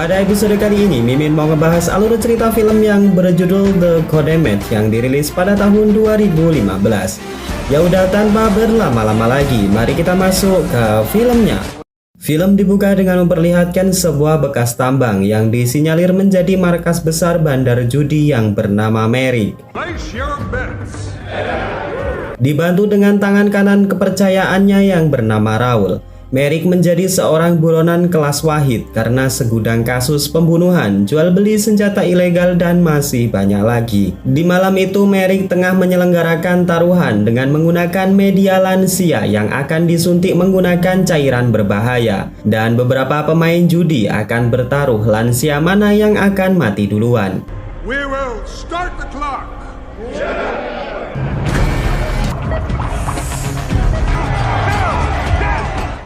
Pada episode kali ini, Mimin mau ngebahas alur cerita film yang berjudul The Codemet yang dirilis pada tahun 2015. Ya udah, tanpa berlama-lama lagi, mari kita masuk ke filmnya. Film dibuka dengan memperlihatkan sebuah bekas tambang yang disinyalir menjadi markas besar bandar judi yang bernama Merrick. Dibantu dengan tangan kanan kepercayaannya yang bernama Raul, Merrick menjadi seorang buronan kelas wahid karena segudang kasus pembunuhan, jual beli senjata ilegal, dan masih banyak lagi. Di malam itu, Merrick tengah menyelenggarakan taruhan dengan menggunakan media lansia yang akan disuntik menggunakan cairan berbahaya. Dan beberapa pemain judi akan bertaruh lansia mana yang akan mati duluan. We will start the clock.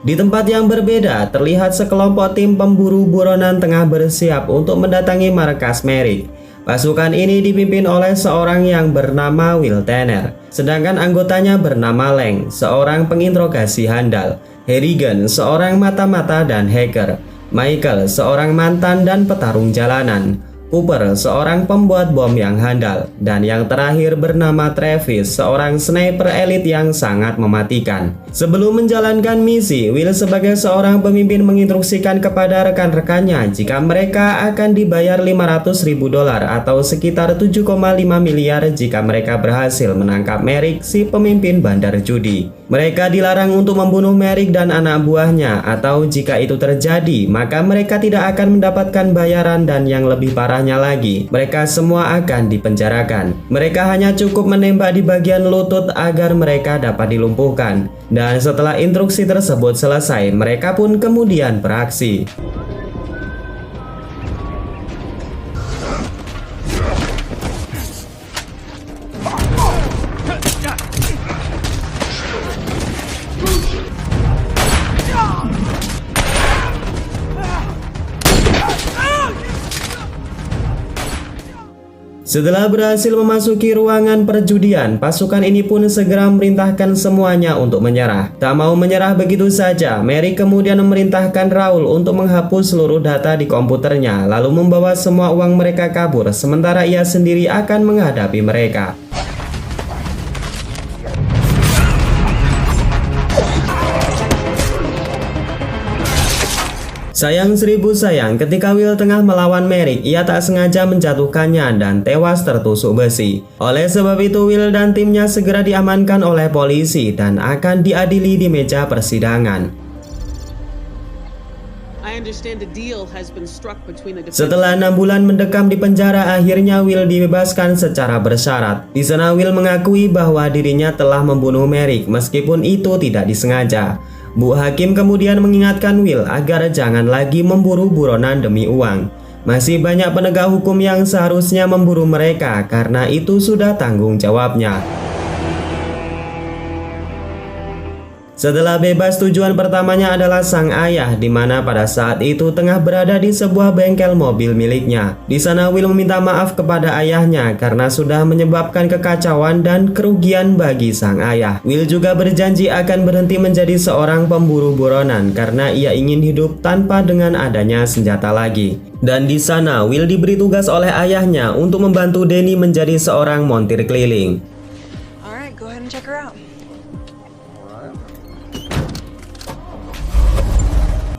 Di tempat yang berbeda, terlihat sekelompok tim pemburu buronan tengah bersiap untuk mendatangi markas Merrick. Pasukan ini dipimpin oleh seorang yang bernama Will Tanner, sedangkan anggotanya bernama Leng, seorang penginterogasi handal, Harrigan, seorang mata-mata dan hacker, Michael, seorang mantan dan petarung jalanan, Cooper, seorang pembuat bom yang handal, dan yang terakhir bernama Travis, seorang sniper elit yang sangat mematikan. Sebelum menjalankan misi, Will sebagai seorang pemimpin menginstruksikan kepada rekan-rekannya jika mereka akan dibayar $500.000 atau sekitar 7,5 miliar jika mereka berhasil menangkap Merrick, si pemimpin bandar judi. Mereka dilarang untuk membunuh Merrick dan anak buahnya, atau jika itu terjadi, maka mereka tidak akan mendapatkan bayaran, dan yang lebih parahnya lagi, mereka semua akan dipenjarakan. Mereka hanya cukup menembak di bagian lutut agar mereka dapat dilumpuhkan. Dan setelah instruksi tersebut selesai, mereka pun kemudian beraksi. Setelah berhasil memasuki ruangan perjudian, pasukan ini pun segera memerintahkan semuanya untuk menyerah. Tak mau menyerah begitu saja, Merrick kemudian memerintahkan Raul untuk menghapus seluruh data di komputernya, lalu membawa semua uang mereka kabur, sementara ia sendiri akan menghadapi mereka. Sayang seribu sayang, ketika Will tengah melawan Merrick, ia tak sengaja menjatuhkannya dan tewas tertusuk besi. Oleh sebab itu, Will dan timnya segera diamankan oleh polisi dan akan diadili di meja persidangan. Setelah 6 bulan mendekam di penjara, akhirnya Will dibebaskan secara bersyarat. Di sana Will mengakui bahwa dirinya telah membunuh Merrick meskipun itu tidak disengaja. Bu Hakim kemudian mengingatkan Will agar jangan lagi memburu buronan demi uang. Masih banyak penegak hukum yang seharusnya memburu mereka karena itu sudah tanggung jawabnya. Setelah bebas, tujuan pertamanya adalah sang ayah, di mana pada saat itu tengah berada di sebuah bengkel mobil miliknya. Di sana Will meminta maaf kepada ayahnya karena sudah menyebabkan kekacauan dan kerugian bagi sang ayah. Will juga berjanji akan berhenti menjadi seorang pemburu buronan karena ia ingin hidup tanpa dengan adanya senjata lagi. Dan di sana Will diberi tugas oleh ayahnya untuk membantu Denny menjadi seorang montir keliling. Alright, go ahead and check her out.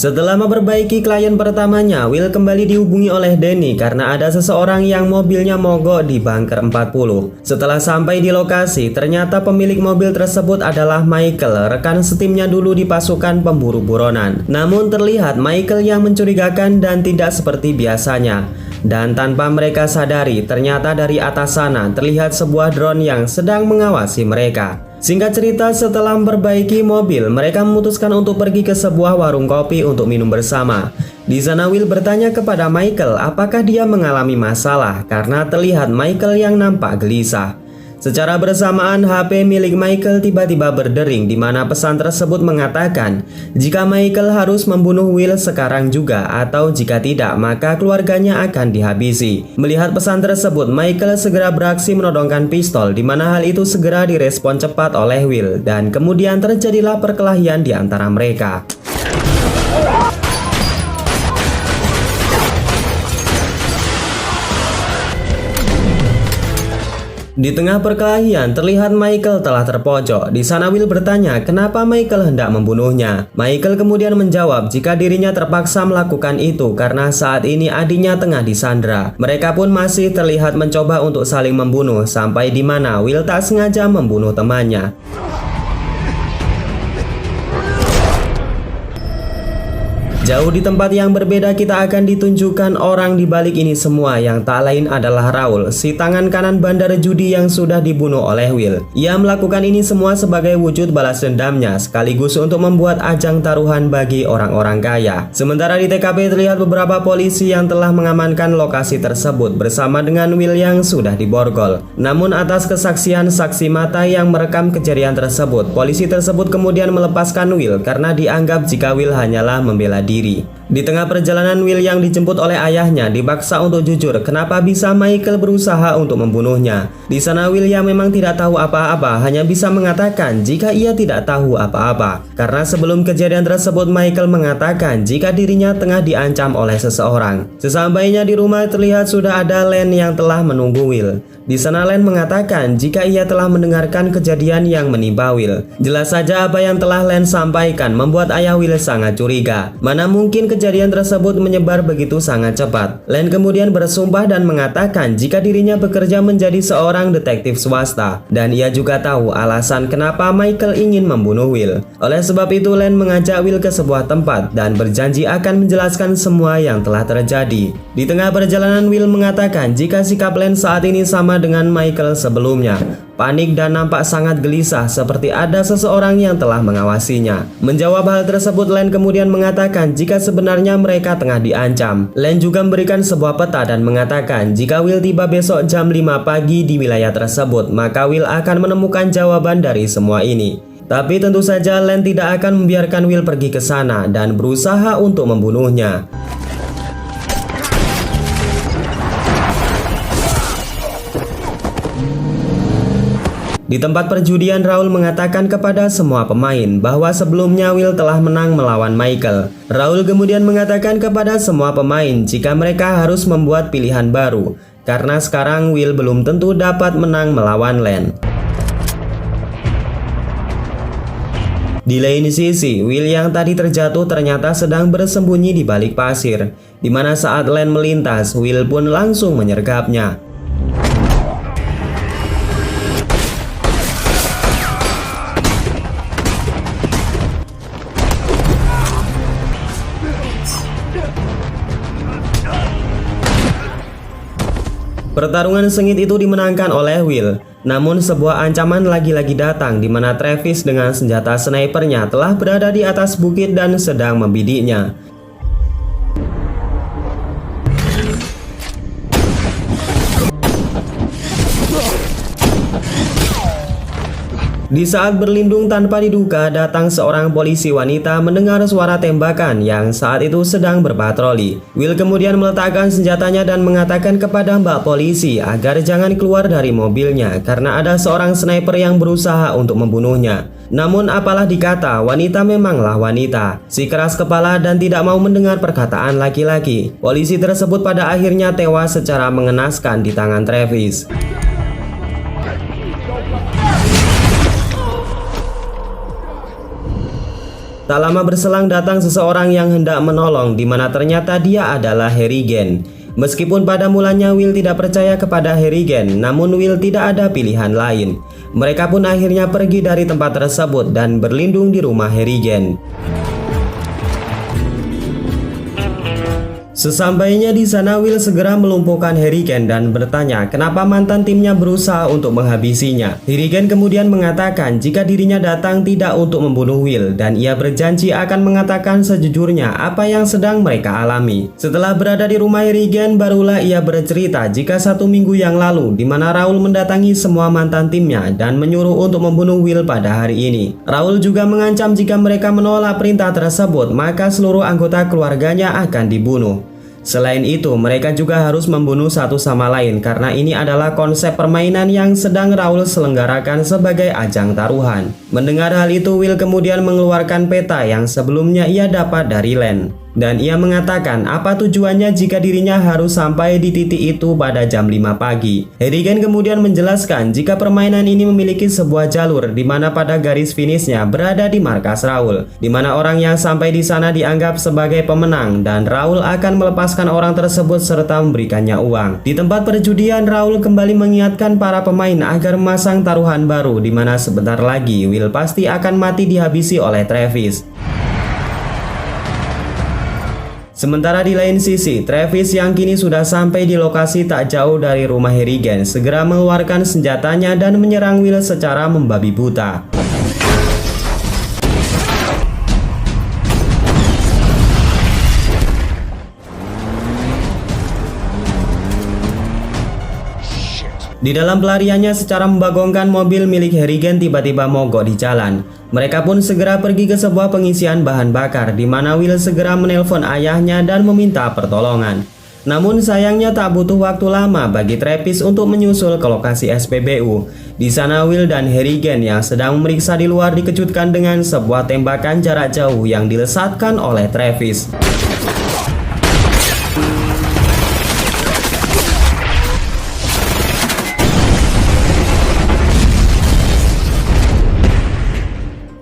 Setelah memperbaiki klien pertamanya, Will kembali dihubungi oleh Denny karena ada seseorang yang mobilnya mogok di bunker 40. Setelah sampai di lokasi, ternyata pemilik mobil tersebut adalah Michael, rekan setimnya dulu di pasukan pemburu buronan. Namun terlihat Michael yang mencurigakan dan tidak seperti biasanya. Dan tanpa mereka sadari, ternyata dari atas sana terlihat sebuah drone yang sedang mengawasi mereka. Singkat cerita, setelah memperbaiki mobil, mereka memutuskan untuk pergi ke sebuah warung kopi untuk minum bersama. Di sana Will bertanya kepada Michael apakah dia mengalami masalah karena terlihat Michael yang nampak gelisah. Secara bersamaan, HP milik Michael tiba-tiba berdering di mana pesan tersebut mengatakan jika Michael harus membunuh Will sekarang juga atau jika tidak maka keluarganya akan dihabisi. Melihat pesan tersebut, Michael segera beraksi menodongkan pistol di mana hal itu segera direspon cepat oleh Will dan kemudian terjadilah perkelahian di antara mereka. Di tengah perkelahian, terlihat Michael telah terpojok. Di sana Will bertanya kenapa Michael hendak membunuhnya. Michael kemudian menjawab jika dirinya terpaksa melakukan itu karena saat ini adiknya tengah disandra. Mereka pun masih terlihat mencoba untuk saling membunuh sampai di mana Will tak sengaja membunuh temannya. Jauh di tempat yang berbeda kita akan ditunjukkan orang di balik ini semua yang tak lain adalah Raul, si tangan kanan bandar judi yang sudah dibunuh oleh Will. Ia melakukan ini semua sebagai wujud balas dendamnya sekaligus untuk membuat ajang taruhan bagi orang-orang kaya. Sementara di TKP terlihat beberapa polisi yang telah mengamankan lokasi tersebut bersama dengan Will yang sudah diborgol. Namun atas kesaksian saksi mata yang merekam kejadian tersebut, polisi tersebut kemudian melepaskan Will karena dianggap jika Will hanyalah membela diri. Di tengah perjalanan Will yang dijemput oleh ayahnya dipaksa untuk jujur kenapa bisa Michael berusaha untuk membunuhnya. Di sana Will yang memang tidak tahu apa-apa hanya bisa mengatakan jika ia tidak tahu apa-apa. Karena sebelum kejadian tersebut Michael mengatakan jika dirinya tengah diancam oleh seseorang. Sesampainya di rumah terlihat sudah ada Len yang telah menunggu Will. Di sana Len mengatakan jika ia telah mendengarkan kejadian yang menimpa Will. Jelas saja apa yang telah Len sampaikan membuat ayah Will sangat curiga. Mana mungkin kejadian tersebut menyebar begitu sangat cepat. Len kemudian bersumpah dan mengatakan jika dirinya bekerja menjadi seorang detektif swasta. Dan ia juga tahu alasan kenapa Michael ingin membunuh Will. Oleh sebab itu Len mengajak Will ke sebuah tempat dan berjanji akan menjelaskan semua yang telah terjadi. Di tengah perjalanan Will mengatakan jika sikap Len saat ini sama dengan Michael sebelumnya. Panik dan nampak sangat gelisah seperti ada seseorang yang telah mengawasinya. Menjawab hal tersebut, Len kemudian mengatakan jika sebenarnya mereka tengah diancam. Len juga memberikan sebuah peta dan mengatakan jika Will tiba besok jam 5 pagi di wilayah tersebut, maka Will akan menemukan jawaban dari semua ini. Tapi tentu saja Len tidak akan membiarkan Will pergi ke sana dan berusaha untuk membunuhnya. Di tempat perjudian, Raul mengatakan kepada semua pemain bahwa sebelumnya Will telah menang melawan Michael. Raul kemudian mengatakan kepada semua pemain jika mereka harus membuat pilihan baru, karena sekarang Will belum tentu dapat menang melawan Len. Di lain sisi, Will yang tadi terjatuh ternyata sedang bersembunyi di balik pasir, di mana saat Len melintas, Will pun langsung menyergapnya. Pertarungan sengit itu dimenangkan oleh Will. Namun sebuah ancaman lagi-lagi datang di mana Travis dengan senjata snipernya telah berada di atas bukit dan sedang membidiknya. Di saat berlindung tanpa diduga, datang seorang polisi wanita mendengar suara tembakan yang saat itu sedang berpatroli. Will kemudian meletakkan senjatanya dan mengatakan kepada mbak polisi agar jangan keluar dari mobilnya karena ada seorang sniper yang berusaha untuk membunuhnya. Namun apalah dikata, wanita memanglah wanita, si keras kepala dan tidak mau mendengar perkataan laki-laki. Polisi tersebut pada akhirnya tewas secara mengenaskan di tangan Travis. Tak lama berselang datang seseorang yang hendak menolong, di mana ternyata dia adalah Harrigan. Meskipun pada mulanya Will tidak percaya kepada Harrigan, namun Will tidak ada pilihan lain. Mereka pun akhirnya pergi dari tempat tersebut dan berlindung di rumah Harrigan. Sesampainya di sana, Will segera melumpuhkan Harrigan dan bertanya kenapa mantan timnya berusaha untuk menghabisinya. Harrigan kemudian mengatakan jika dirinya datang tidak untuk membunuh Will dan ia berjanji akan mengatakan sejujurnya apa yang sedang mereka alami. Setelah berada di rumah Harrigan, barulah ia bercerita jika 1 minggu yang lalu di mana Raul mendatangi semua mantan timnya dan menyuruh untuk membunuh Will pada hari ini. Raul juga mengancam jika mereka menolak perintah tersebut maka seluruh anggota keluarganya akan dibunuh. Selain itu, mereka juga harus membunuh satu sama lain karena ini adalah konsep permainan yang sedang Raul selenggarakan sebagai ajang taruhan. Mendengar hal itu, Will kemudian mengeluarkan peta yang sebelumnya ia dapat dari Len. Dan ia mengatakan apa tujuannya jika dirinya harus sampai di titik itu pada jam 5 pagi. Harrigan kemudian menjelaskan jika permainan ini memiliki sebuah jalur di mana pada garis finishnya berada di markas Raul, di mana orang yang sampai di sana dianggap sebagai pemenang dan Raul akan melepaskan orang tersebut serta memberikannya uang. Di tempat perjudian, Raul kembali mengingatkan para pemain agar memasang taruhan baru di mana sebentar lagi Will pasti akan mati dihabisi oleh Travis. Sementara di lain sisi, Travis yang kini sudah sampai di lokasi tak jauh dari rumah Harrigan segera mengeluarkan senjatanya dan menyerang Will secara membabi buta. Di dalam pelariannya secara membagongkan, mobil milik Harrigan tiba-tiba mogok di jalan. Mereka pun segera pergi ke sebuah pengisian bahan bakar di mana Will segera menelpon ayahnya dan meminta pertolongan. Namun sayangnya tak butuh waktu lama bagi Travis untuk menyusul ke lokasi SPBU. Di sana Will dan Harrigan yang sedang memeriksa di luar dikejutkan dengan sebuah tembakan jarak jauh yang dilesatkan oleh Travis.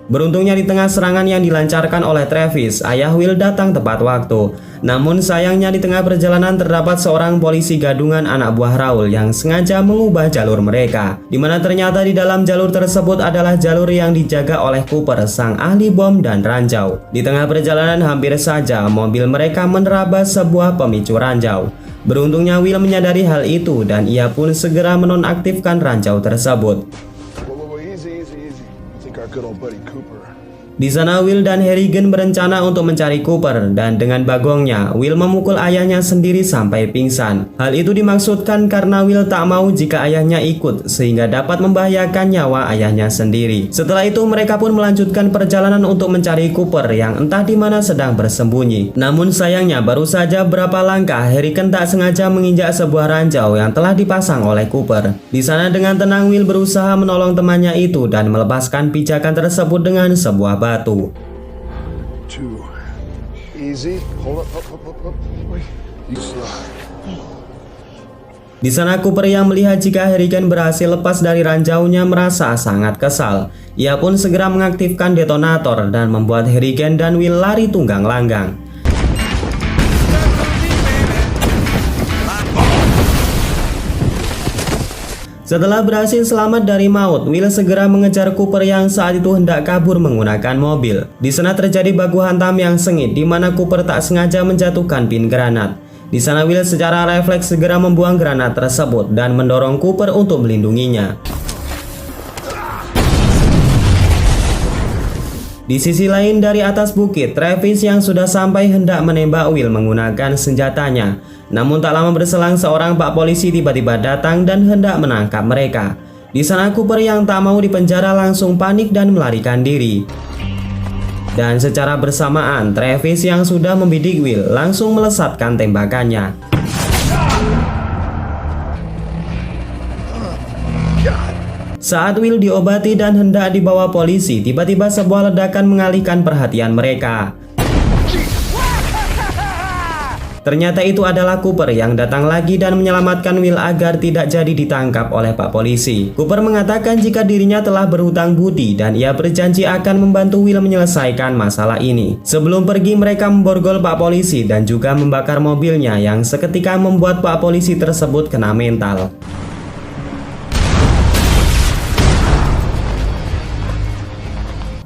Beruntungnya di tengah serangan yang dilancarkan oleh Travis, ayah Will datang tepat waktu. Namun sayangnya di tengah perjalanan terdapat seorang polisi gadungan anak buah Raul yang sengaja mengubah jalur mereka, di mana ternyata di dalam jalur tersebut adalah jalur yang dijaga oleh Cooper, sang ahli bom dan ranjau. Di tengah perjalanan hampir saja mobil mereka menerabas sebuah pemicu ranjau. Beruntungnya Will menyadari hal itu dan ia pun segera menonaktifkan ranjau tersebut. Di sana Will dan Harrigan berencana untuk mencari Cooper dan dengan bagongnya Will memukul ayahnya sendiri sampai pingsan. Hal itu dimaksudkan karena Will tak mau jika ayahnya ikut sehingga dapat membahayakan nyawa ayahnya sendiri. Setelah itu mereka pun melanjutkan perjalanan untuk mencari Cooper yang entah di mana sedang bersembunyi. Namun sayangnya baru saja berapa langkah Harrigan tak sengaja menginjak sebuah ranjau yang telah dipasang oleh Cooper. Di sana dengan tenang Will berusaha menolong temannya itu dan melepaskan pijakan tersebut dengan sebuah batu. Too easy. Hold up. Wait. You slide. Di sana Cooper yang melihat jika Harrigan berhasil lepas dari ranjaunya merasa sangat kesal. Ia pun segera mengaktifkan detonator dan membuat Harrigan dan Will lari tunggang langgang. Setelah berhasil selamat dari maut, Will segera mengejar Cooper yang saat itu hendak kabur menggunakan mobil. Di sana terjadi baku hantam yang sengit di mana Cooper tak sengaja menjatuhkan pin granat. Di sana Will secara refleks segera membuang granat tersebut dan mendorong Cooper untuk melindunginya. Di sisi lain dari atas bukit, Travis yang sudah sampai hendak menembak Will menggunakan senjatanya. Namun tak lama berselang seorang pak polisi tiba-tiba datang dan hendak menangkap mereka. Di sana Cooper yang tak mau dipenjara langsung panik dan melarikan diri. Dan secara bersamaan Travis yang sudah membidik Will langsung melesatkan tembakannya. Saat Will diobati dan hendak dibawa polisi, tiba-tiba sebuah ledakan mengalihkan perhatian mereka. Ternyata itu adalah Cooper yang datang lagi dan menyelamatkan Will agar tidak jadi ditangkap oleh pak polisi. Cooper mengatakan jika dirinya telah berhutang budi dan ia berjanji akan membantu Will menyelesaikan masalah ini. Sebelum pergi mereka memborgol pak polisi dan juga membakar mobilnya yang seketika membuat pak polisi tersebut kena mental.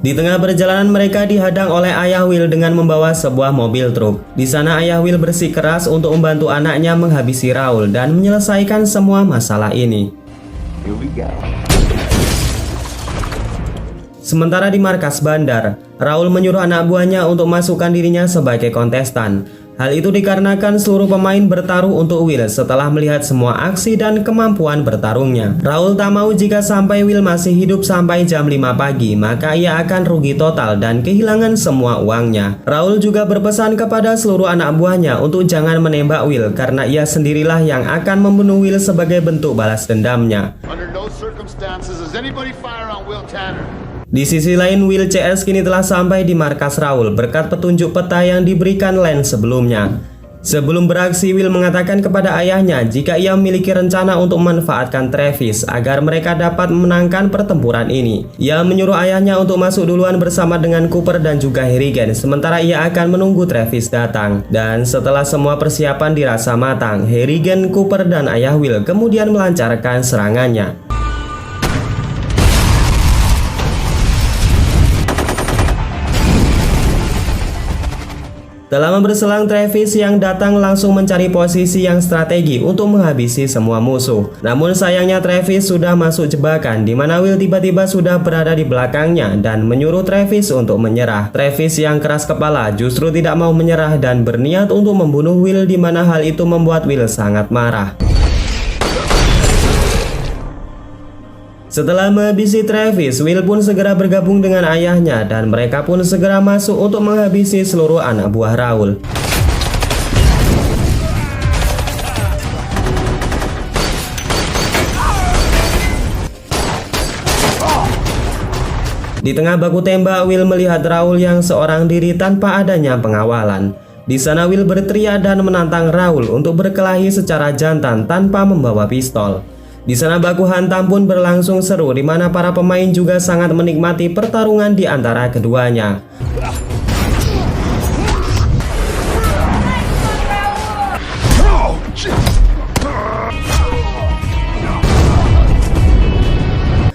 Di tengah perjalanan mereka dihadang oleh ayah Will dengan membawa sebuah mobil truk. Di sana ayah Will bersikeras untuk membantu anaknya menghabisi Raul dan menyelesaikan semua masalah ini. Sementara di markas bandar, Raul menyuruh anak buahnya untuk masukkan dirinya sebagai kontestan. Hal itu dikarenakan seluruh pemain bertaruh untuk Will setelah melihat semua aksi dan kemampuan bertarungnya. Raul tak mau jika sampai Will masih hidup sampai jam 5 pagi, maka ia akan rugi total dan kehilangan semua uangnya. Raul juga berpesan kepada seluruh anak buahnya untuk jangan menembak Will karena ia sendirilah yang akan membunuh Will sebagai bentuk balas dendamnya. Under no circumstances does anybody fire on Will Tanner. Di sisi lain, Will CS kini telah sampai di markas Raul berkat petunjuk peta yang diberikan Lance sebelumnya. Sebelum beraksi, Will mengatakan kepada ayahnya jika ia memiliki rencana untuk memanfaatkan Travis agar mereka dapat memenangkan pertempuran ini. Ia menyuruh ayahnya untuk masuk duluan bersama dengan Cooper dan juga Harrigan, sementara ia akan menunggu Travis datang. Dan setelah semua persiapan dirasa matang, Harrigan, Cooper, dan ayah Will kemudian melancarkan serangannya. Tak lama berselang, Travis yang datang langsung mencari posisi yang strategi untuk menghabisi semua musuh. Namun sayangnya Travis sudah masuk jebakan di mana Will tiba-tiba sudah berada di belakangnya dan menyuruh Travis untuk menyerah. Travis yang keras kepala justru tidak mau menyerah dan berniat untuk membunuh Will, di mana hal itu membuat Will sangat marah. Setelah menghabisi Travis, Will pun segera bergabung dengan ayahnya dan mereka pun segera masuk untuk menghabisi seluruh anak buah Raul. Di tengah baku tembak, Will melihat Raul yang seorang diri tanpa adanya pengawalan. Di sana Will berteriak dan menantang Raul untuk berkelahi secara jantan tanpa membawa pistol. Di sana baku hantam pun berlangsung seru, di mana para pemain juga sangat menikmati pertarungan di antara keduanya.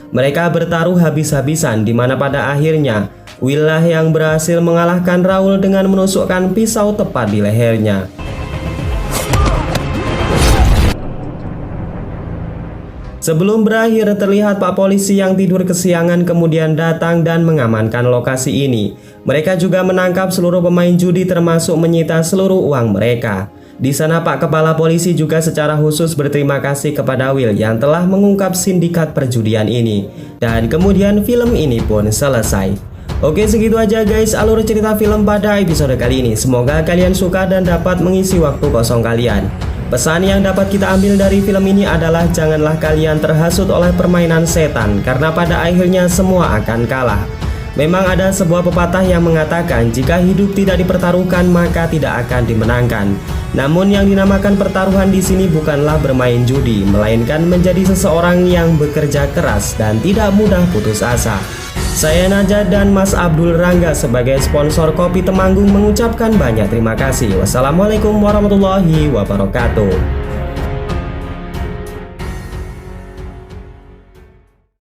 Mereka bertaruh habis-habisan, di mana pada akhirnya Will lah yang berhasil mengalahkan Raul dengan menusukkan pisau tepat di lehernya. Sebelum berakhir, terlihat Pak Polisi yang tidur kesiangan kemudian datang dan mengamankan lokasi ini. Mereka juga menangkap seluruh pemain judi termasuk menyita seluruh uang mereka. Di sana Pak Kepala Polisi juga secara khusus berterima kasih kepada Will yang telah mengungkap sindikat perjudian ini. Dan kemudian film ini pun selesai. Oke, segitu aja guys alur cerita film pada episode kali ini. Semoga kalian suka dan dapat mengisi waktu kosong kalian. Pesan yang dapat kita ambil dari film ini adalah janganlah kalian terhasut oleh permainan setan, karena pada akhirnya semua akan kalah. Memang ada sebuah pepatah yang mengatakan jika hidup tidak dipertaruhkan maka tidak akan dimenangkan. Namun yang dinamakan pertaruhan di sini bukanlah bermain judi, melainkan menjadi seseorang yang bekerja keras dan tidak mudah putus asa. Saya Najat dan Mas Abdul Rangga sebagai sponsor Kopi Temanggung mengucapkan banyak terima kasih. Wassalamualaikum warahmatullahi wabarakatuh.